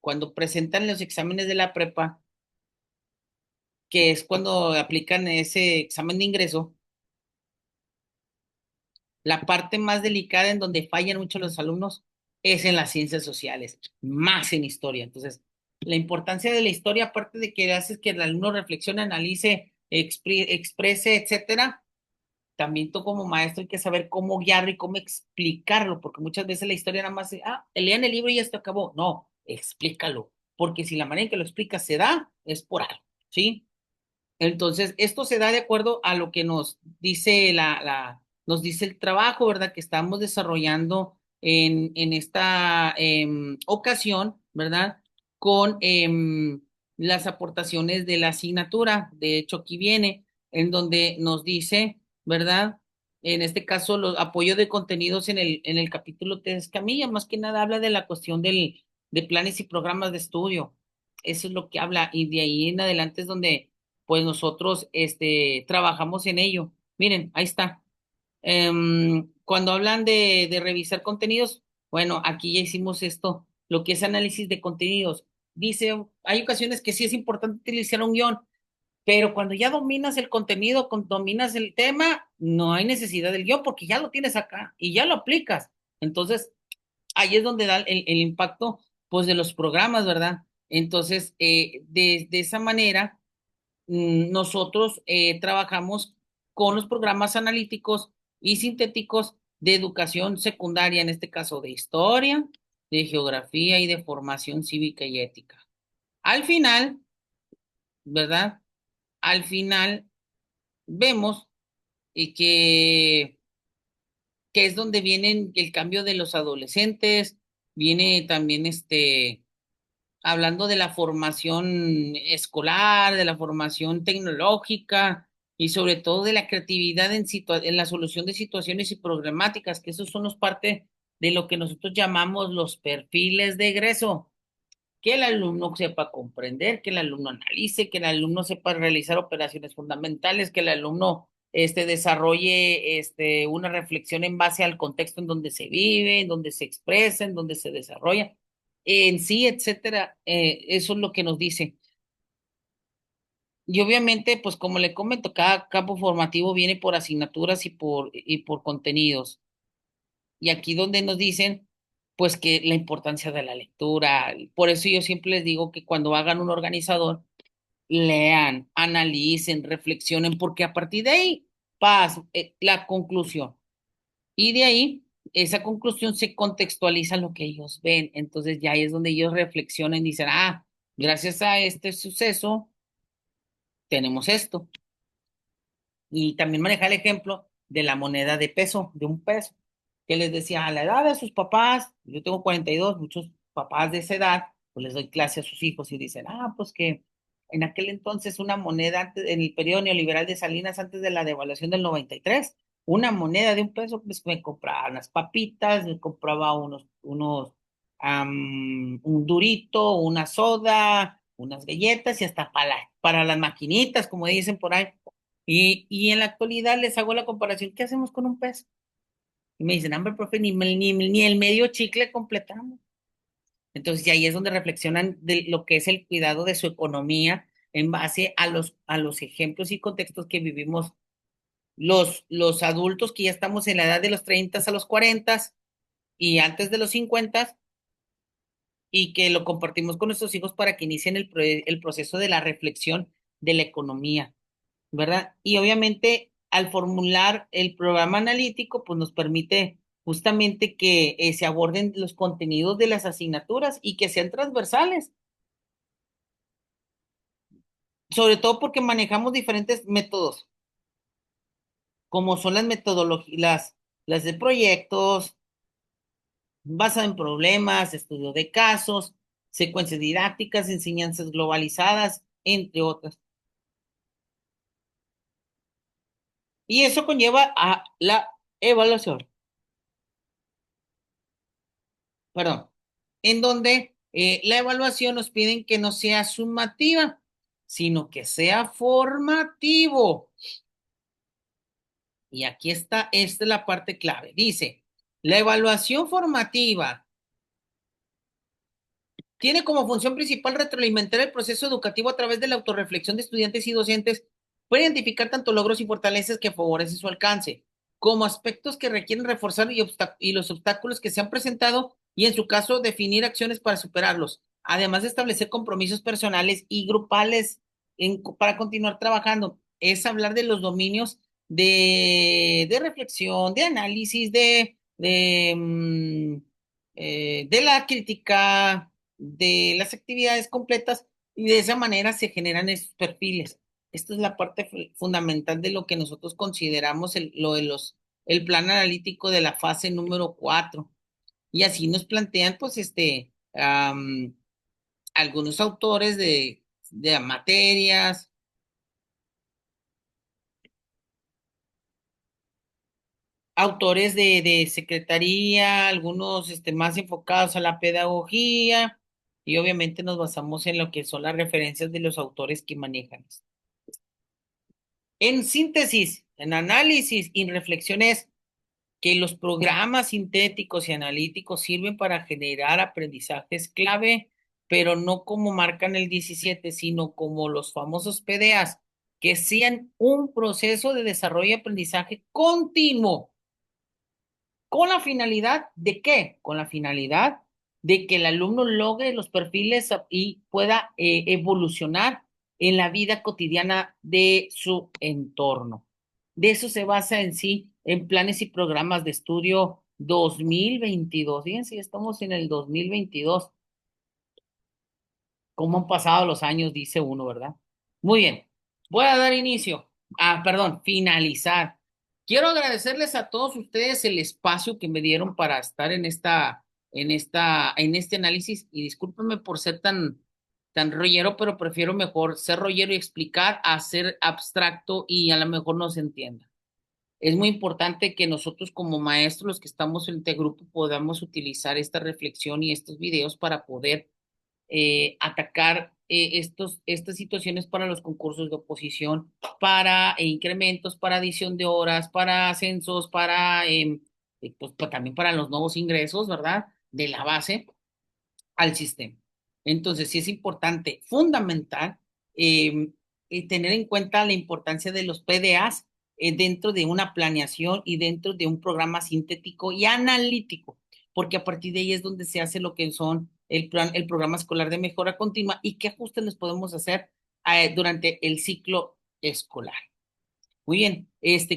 cuando presentan los exámenes de la prepa, que es cuando aplican ese examen de ingreso, la parte más delicada en donde fallan mucho los alumnos es en las ciencias sociales, más en historia. Entonces, la importancia de la historia, aparte de que haces que el alumno reflexione, analice, exprese, etcétera, también tú como maestro hay que saber cómo guiarlo y cómo explicarlo, porque muchas veces la historia nada más, lean el libro y ya esto acabó. No, explícalo, porque si la manera en que lo explicas se da, es por algo, ¿sí? Entonces, esto se da de acuerdo a lo que nos dice nos dice el trabajo, ¿verdad? Que estamos desarrollando en esta ocasión, ¿verdad? Con las aportaciones de la asignatura. De hecho, aquí viene, en donde nos dice, ¿verdad? En este caso, los apoyo de contenidos en el capítulo 3 Camilla, más que nada habla de la cuestión de planes y programas de estudio. Eso es lo que habla, y de ahí en adelante es donde pues nosotros trabajamos en ello. Miren, ahí está. Cuando hablan de revisar contenidos, bueno, aquí ya hicimos esto, lo que es análisis de contenidos. Dice, hay ocasiones que sí es importante utilizar un guión, pero cuando ya dominas el contenido, dominas el tema, no hay necesidad del guión porque ya lo tienes acá y ya lo aplicas. Entonces, ahí es donde da el impacto, pues, de los programas, ¿verdad? Entonces, de esa manera nosotros trabajamos con los programas analíticos y sintéticos de educación secundaria, en este caso de historia, de geografía y de formación cívica y ética. Al final, ¿verdad? Al final vemos que es donde viene el cambio de los adolescentes, viene también hablando de la formación escolar, de la formación tecnológica y sobre todo de la creatividad en la solución de situaciones y problemáticas, que esos son los parte de lo que nosotros llamamos los perfiles de egreso, que el alumno sepa comprender, que el alumno analice, que el alumno sepa realizar operaciones fundamentales, que el alumno desarrolle una reflexión en base al contexto en donde se vive, en donde se expresa, en donde se desarrolla, en sí, etcétera. Eso es lo que nos dice. Y obviamente, pues como le comento, cada campo formativo viene por asignaturas y por contenidos. Y aquí donde nos dicen, pues que la importancia de la lectura. Por eso yo siempre les digo que cuando hagan un organizador, lean, analicen, reflexionen, porque a partir de ahí pasa la conclusión. Y de ahí, esa conclusión se contextualiza lo que ellos ven. Entonces ya ahí es donde ellos reflexionan y dicen, ah, gracias a este suceso tenemos esto. Y también maneja el ejemplo de la moneda de peso, de un peso, que les decía, a la edad de sus papás, yo tengo 42, muchos papás de esa edad, pues les doy clase a sus hijos y dicen, ah, pues que en aquel entonces una moneda, en el periodo neoliberal de Salinas, antes de la devaluación del 93, una moneda de un peso, pues me compraba unas papitas, me compraba un durito, una soda, unas galletas y hasta para las maquinitas, como dicen por ahí. Y en la actualidad les hago la comparación, ¿qué hacemos con un peso? Y me dicen, hombre, profe, ni el medio chicle completamos. Entonces, y ahí es donde reflexionan de lo que es el cuidado de su economía en base a los ejemplos y contextos que vivimos los adultos que ya estamos en la edad de los 30 a los 40 y antes de los 50 y que lo compartimos con nuestros hijos para que inicien el proceso de la reflexión de la economía. ¿Verdad? Y obviamente al formular el programa analítico, pues nos permite justamente que se aborden los contenidos de las asignaturas y que sean transversales, sobre todo porque manejamos diferentes métodos, como son las metodologías, las de proyectos, basadas en problemas, estudio de casos, secuencias didácticas, enseñanzas globalizadas, entre otras. Y eso conlleva a la evaluación. Perdón, en donde la evaluación nos piden que no sea sumativa, sino que sea formativo. Y aquí está, esta es la parte clave. Dice, la evaluación formativa tiene como función principal retroalimentar el proceso educativo a través de la autorreflexión de estudiantes y docentes para identificar tanto logros y fortalezas que favorecen su alcance, como aspectos que requieren reforzar y los obstáculos que se han presentado y, en su caso, definir acciones para superarlos, además de establecer compromisos personales y grupales para continuar trabajando. Es hablar de los dominios de reflexión, de análisis, de la crítica de las actividades completas y de esa manera se generan esos perfiles. Esta es la parte fundamental de lo que nosotros consideramos el plan analítico de la fase número 4. Y así nos plantean, pues, algunos autores de materias, autores de secretaría, algunos más enfocados a la pedagogía, y obviamente nos basamos en lo que son las referencias de los autores que manejan. En síntesis, en análisis y reflexiones, que los programas sintéticos y analíticos sirven para generar aprendizajes clave, pero no como marcan el 17, sino como los famosos PDAs, que sean un proceso de desarrollo y aprendizaje continuo. ¿Con la finalidad de qué? Con la finalidad de que el alumno logre los perfiles y pueda evolucionar en la vida cotidiana de su entorno. De eso se basa en sí en planes y programas de estudio 2022. Fíjense, ya estamos en el 2022. ¿Cómo han pasado los años? Dice uno, ¿verdad? Muy bien. Voy a dar inicio. Perdón, finalizar. Quiero agradecerles a todos ustedes el espacio que me dieron para estar en este análisis y discúlpenme por ser tan rollero, pero prefiero mejor ser rollero y explicar a ser abstracto y a lo mejor no se entienda. Es muy importante que nosotros como maestros, los que estamos en este grupo, podamos utilizar esta reflexión y estos videos para poder atacar estas situaciones para los concursos de oposición, para incrementos, para adición de horas, para ascensos, también para los nuevos ingresos, ¿verdad? De la base al sistema. Entonces, sí es importante, fundamental, tener en cuenta la importancia de los PDAs dentro de una planeación y dentro de un programa sintético y analítico, porque a partir de ahí es donde se hace lo que son el programa escolar de mejora continua y qué ajustes les podemos hacer durante el ciclo escolar. Muy bien,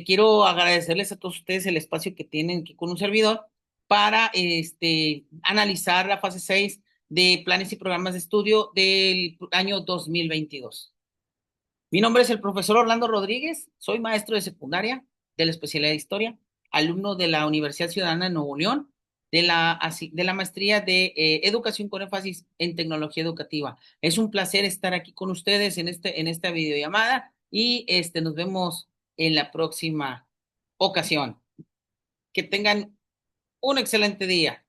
quiero agradecerles a todos ustedes el espacio que tienen aquí con un servidor para analizar la fase 6 de planes y programas de estudio del año 2022. Mi nombre es el profesor Orlando Rodríguez, soy maestro de secundaria de la especialidad de historia, alumno de la Universidad Ciudadana de Nuevo León, de la maestría de educación con énfasis en tecnología educativa. Es un placer estar aquí con ustedes en esta videollamada y nos vemos en la próxima ocasión. Que tengan un excelente día.